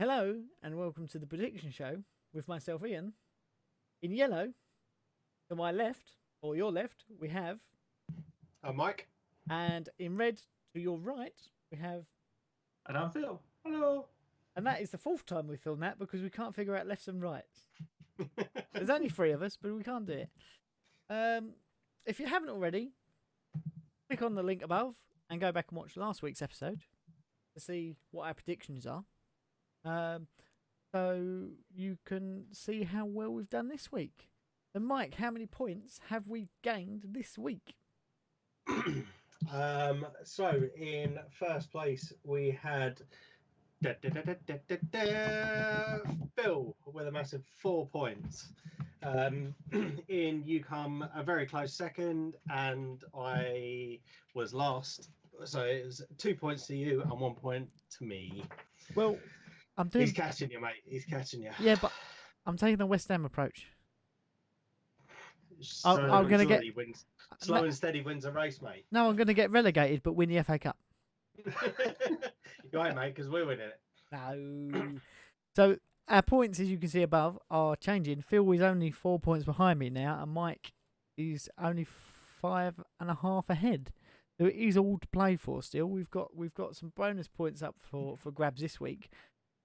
Hello and welcome to the prediction show with myself, Ian. In yellow, to my left, or your left, we have. I'm Mike. And in red, to your right, we have. And I'm Phil. Hello. And that is the fourth time we've filmed that because we can't figure out lefts and rights. There's only three of us, but we can't do it. If you haven't already, click on the link above and go back and watch last week's episode to see what our predictions are. So you can see how well we've done this week. And Mike, how many points have we gained this week? So in first place we had Phil with a massive 4 points. In you come a very close second, and I was last. So it was 2 points to you and 1 point to me. Well, I'm doing. He's catching you, mate. He's catching you. Yeah, but I'm taking the West Ham approach. I'm gonna get slow and steady wins a race, mate. No, I'm going to get relegated, but win the FA Cup. You ain't, mate, because we're winning it. No. So our points, as you can see above, are changing. Phil is only 4 points behind me now, and Mike is only 5.5 ahead. So it is all to play for still. We've got some bonus points up for grabs this week,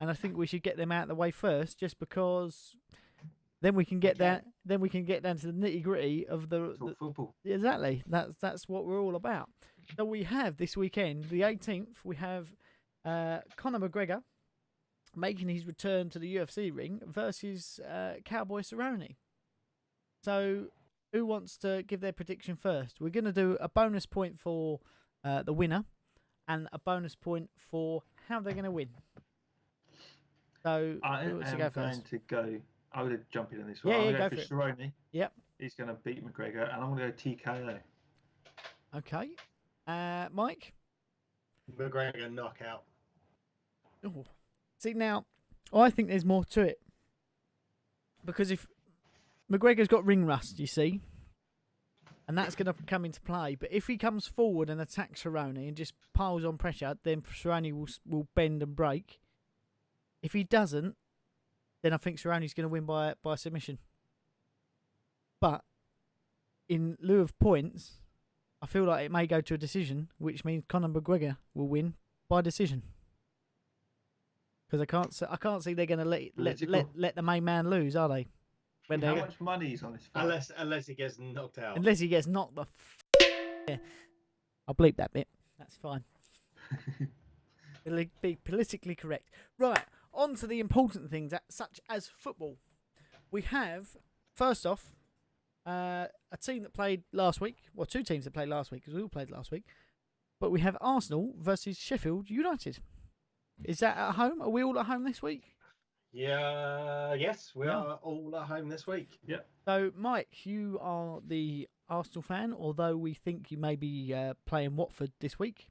and I think we should get them out of the way first, just because then we can get down. Then we can get down to the nitty gritty of the football. Exactly. That's what we're all about. So we have this weekend, the 18th. We have Conor McGregor making his return to the UFC ring versus Cowboy Cerrone. So who wants to give their prediction first? We're going to do a bonus point for the winner and a bonus point for how they're going to win. So I who wants to go first? I would jump in on this one. Yeah, I'm go going to for it. Cerrone. Yep. He's going to beat McGregor, and I'm going to go TKO. Okay. Mike? McGregor knockout. Ooh. See, now, I think there's more to it. Because if McGregor's got ring rust, you see, and that's going to come into play. But if he comes forward and attacks Cerrone and just piles on pressure, then Cerrone will bend and break. If he doesn't, then I think Cerrone's going to win by submission. But in lieu of points, I feel like it may go to a decision, which means Conor McGregor will win by decision. Because I can't see they're going to let the main man lose, are they? How much money is on this fight? Unless he gets knocked out. Unless he gets knocked the yeah. I'll bleep that bit. That's fine. It'll be politically correct. Right, on to the important things, such as football. We have, first off, a team that played last week. Well, two teams that played last week, because we all played last week. But we have Arsenal versus Sheffield United. Is that at home? Are we all at home this week? Yeah, yes, we are all at home this week. Yep. So, Mike, you are the Arsenal fan, although we think you may be playing Watford this week.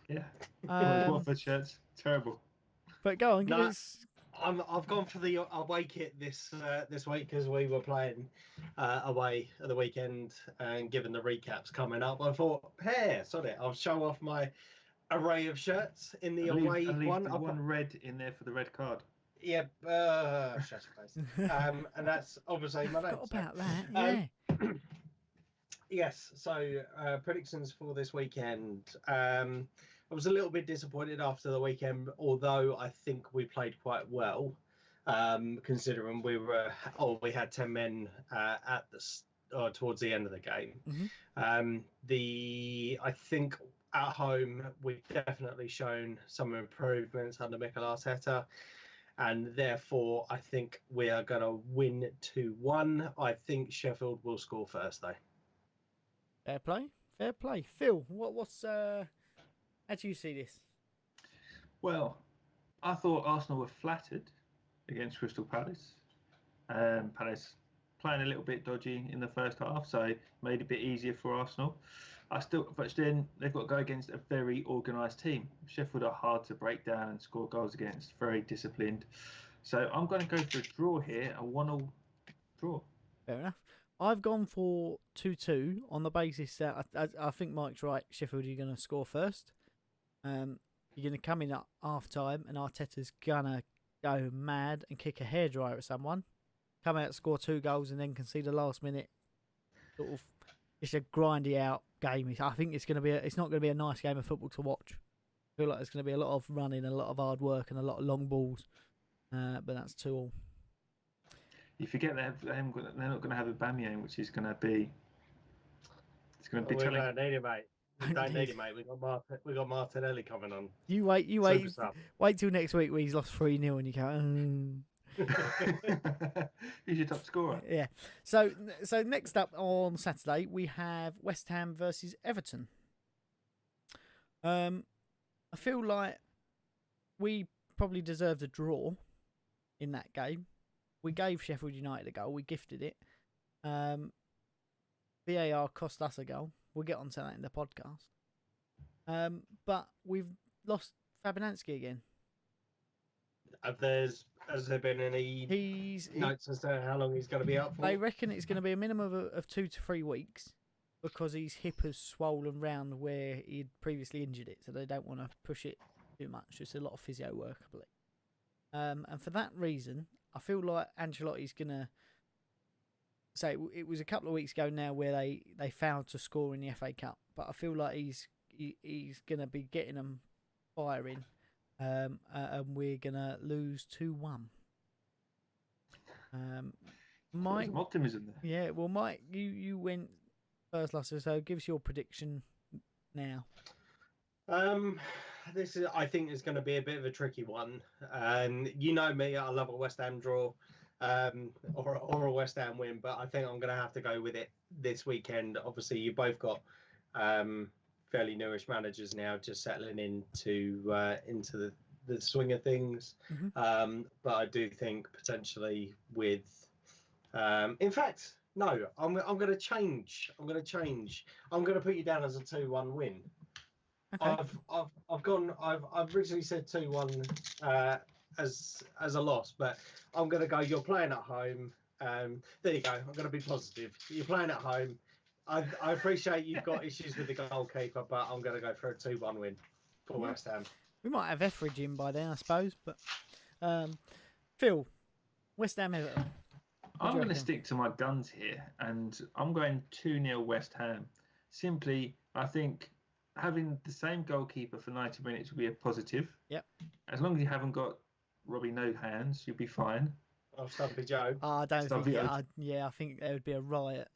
Yeah. Watford shirts. Terrible. But go on, give us. I've gone for the away kit this week because we were playing away at the weekend, and given the recaps coming up, I thought, hey, sod it, I'll show off my array of shirts in the away one. I've got red in there for the red card. Yeah, shut your face. And that's obviously my name. Forgot about that. Yeah. Yes. So predictions for this weekend. I was a little bit disappointed after the weekend, although I think we played quite well, considering we had 10 men at towards the end of the game. Mm-hmm. I think at home we've definitely shown some improvements under Mikel Arteta, and therefore I think we are going to win 2-1. I think Sheffield will score first, though. Fair play. Phil, what's how do you see this? Well, I thought Arsenal were flattered against Crystal Palace. Palace playing a little bit dodgy in the first half, so made it a bit easier for Arsenal. But then they've got to go against a very organised team. Sheffield are hard to break down and score goals against, very disciplined. So I'm going to go for a draw here, a 1-1 draw. Fair enough. I've gone for 2-2 on the basis that I think Mike's right. Sheffield are going to score first. You're going to come in at half time, and Arteta's going to go mad and kick a hairdryer at someone, come out, score 2 goals, and then concede a last minute sort of just a grindy out game. I think it's not going to be a nice game of football to watch. I feel like there's going to be a lot of running, a lot of hard work, and a lot of long balls. But that's 2-2. You forget they're not going to have a Aubameyang, which is going to be. It's going to be We telling. don't need it, mate. We don't need it, mate. We got Martinelli coming on. You wait. Superstar. Wait till next week where he's lost 3-0 and you go. Who's your top scorer? Yeah. So next up on Saturday we have West Ham versus Everton. I feel like we probably deserved a draw in that game. We gave Sheffield United a goal. We gifted it. VAR cost us a goal. We'll get onto that in the podcast. But we've lost Fabianski again. Has there been any notes as to how long he's going to be out for? They reckon it's going to be a minimum of 2 to 3 weeks because his hip has swollen round where he'd previously injured it, so they don't want to push it too much. It's a lot of physio work, I believe. And for that reason, I feel like Ancelotti's going to say it was a couple of weeks ago now where they failed to score in the FA Cup, but I feel like he's going to be getting them firing. And we're gonna lose 2-1. Mike, some optimism there. Yeah, well, Mike, you went first last, so give us your prediction now. I think is going to be a bit of a tricky one. You know me, I love a West Ham draw, or a West Ham win, but I think I'm going to have to go with it this weekend. Obviously, you both got fairly newish managers now, just settling into the swing of things. Mm-hmm. But I do think potentially with, in fact, no, I'm going to change. I'm going to put you down as a 2-1 win. Okay. I've originally said 2-1 as a loss, but I'm going to go. You're playing at home. There you go. I'm going to be positive. You're playing at home. I appreciate you've got issues with the goalkeeper, but I'm going to go for a 2-1 win for West Ham. We might have Etheridge in by then, I suppose. But Phil, West Ham Everton. I'm going to stick to my guns here, and I'm going 2-0 West Ham. Simply, I think having the same goalkeeper for 90 minutes will be a positive. Yep. As long as you haven't got Robbie No Hands, you'll be fine. Oh, Stumpy Joe. I don't think. I think there would be a riot.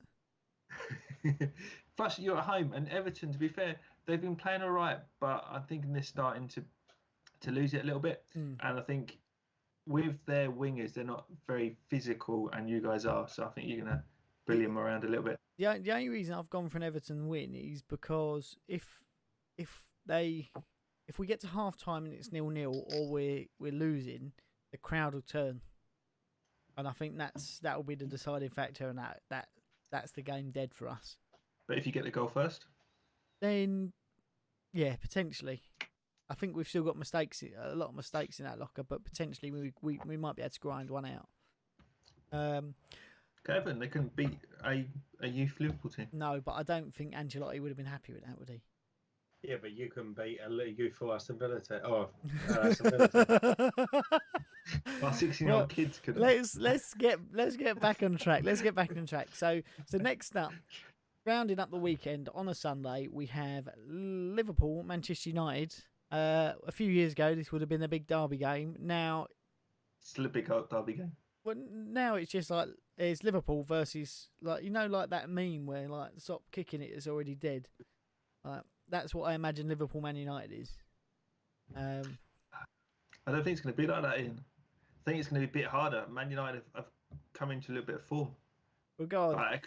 Plus, you're at home, and Everton, to be fair, they've been playing all right, but I'm thinking they're starting to lose it a little bit. And I think with their wingers, they're not very physical, and you guys are. So I think you're going to bully them around a little bit. The only reason I've gone for an Everton win is because if we get to half time and it's 0-0 or we're losing, the crowd will turn, and I think that will be the deciding factor, and that's the game dead for us. But if you get the goal first, then yeah, potentially. I think we've still got a lot of mistakes in that locker, but potentially we might be able to grind one out. Kevin, they couldn't beat a youth Liverpool team. No, but I don't think Ancelotti would have been happy with that, would he? Yeah, but you can beat a youthful Aston Villa team. Aston Villa team. Our 16-year-old kids could. Let's get back on track. So next up, rounding up the weekend on a Sunday, we have Liverpool, Manchester United. A few years ago, this would have been a big derby game. Now, still a big derby game. Well, now it's just like it's Liverpool versus like that meme where like stop kicking it, it's already dead. That's what I imagine Liverpool Man United is. I don't think it's going to be like that, Ian. I think it's going to be a bit harder. Man United have come into a little bit of form. Well, go on.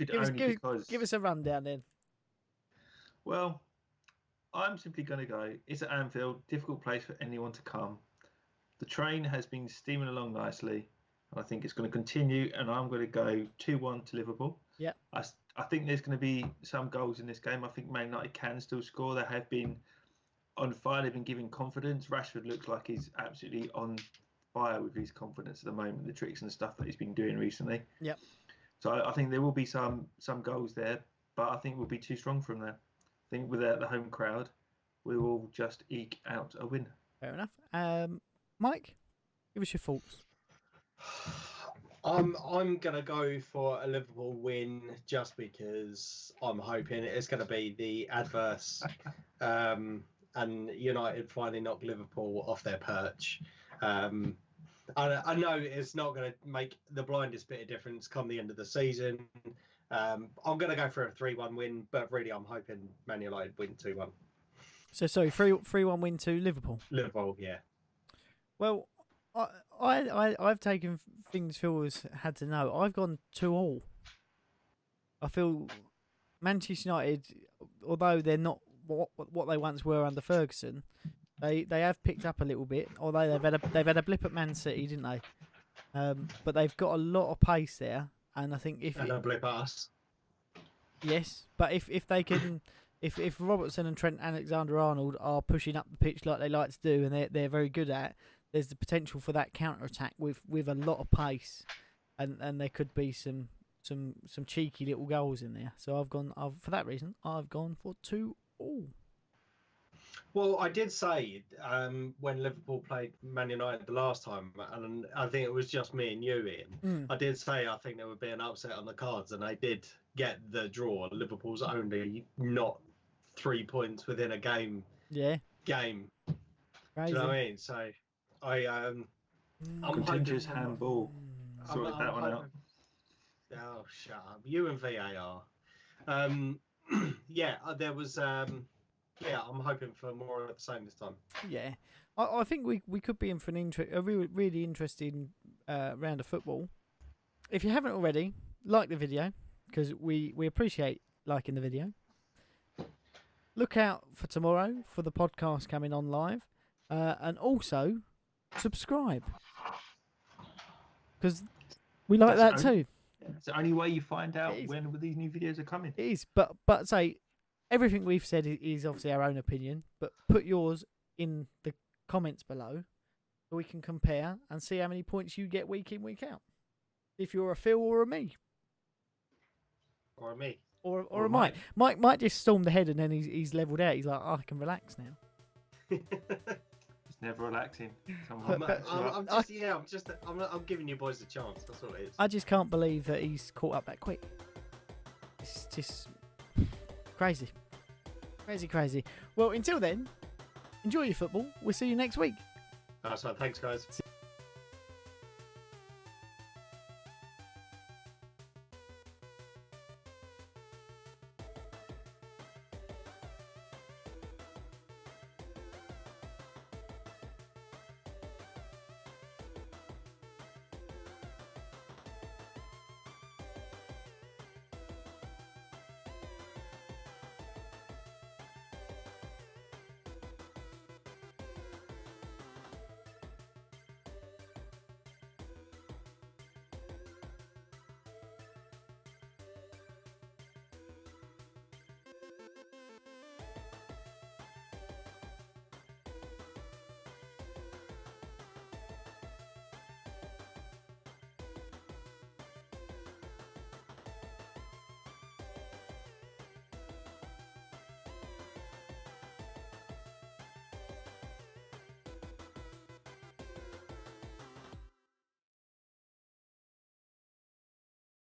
Give us a rundown then. Well, I'm simply going to go. It's at Anfield, difficult place for anyone to come. The train has been steaming along nicely, and I think it's going to continue. And I'm going to go 2-1 to Liverpool. Yeah. I think there's going to be some goals in this game. I think Man United can still score. They have been on fire. They've been giving confidence. Rashford looks like he's absolutely on fire with his confidence at the moment, the tricks and stuff that he's been doing recently. Yep. So I think there will be some goals there, but I think we'll be too strong from there. I think without the home crowd, we will just eke out a win. Fair enough. Mike? Give us your thoughts. I'm gonna go for a Liverpool win just because I'm hoping it's gonna be the adverse, and United finally knock Liverpool off their perch. I know it's not going to make the blindest bit of difference come the end of the season. I'm going to go for a 3-1 win, but really I'm hoping Man United win 2-1. So sorry, 3-1 win to Liverpool. Liverpool, yeah. Well, I've taken things Phil has had to know. I've gone 2-2. I feel Manchester United, although they're not what they once were under Ferguson, they have picked up a little bit. Although they've had a blip at Man City, didn't they? But they've got a lot of pace there, and I think if a blip at us. Yes, but if they can, if Robertson and Trent Alexander-Arnold are pushing up the pitch like they like to do, and they're very good at, there's the potential for that counter attack with a lot of pace, and there could be some cheeky little goals in there. So for that reason I've gone for 2-2. Well, I did say when Liverpool played Man United the last time, and I think it was just me and you, Ian. I did say I think there would be an upset on the cards, and they did get the draw. Liverpool's only not 3 points within a game. Yeah. Game. Crazy. Do you know what I mean? So I'm contentious handball. Sorted that one out. Oh, shut up! You and VAR. Yeah, there was. Yeah, I'm hoping for more of the same this time. Yeah, I think we could be in for a really interesting round of football. If you haven't already, like the video, because we appreciate liking the video. Look out for tomorrow for the podcast coming on live, and also subscribe, because we like that too. It's the only way you find out when these new videos are coming. It is, but say everything we've said is obviously our own opinion, but put yours in the comments below so we can compare and see how many points you get week in, week out. If you're a Phil or a me. Or a me. Or a Mike. Mike might just storm the head and then he's levelled out. He's like, I can relax now. It's never relaxing. I'm giving you boys a chance. That's all it is. I just can't believe that he's caught up that quick. It's just crazy. Crazy. Well, until then, enjoy your football. We'll see you next week. So thanks, guys.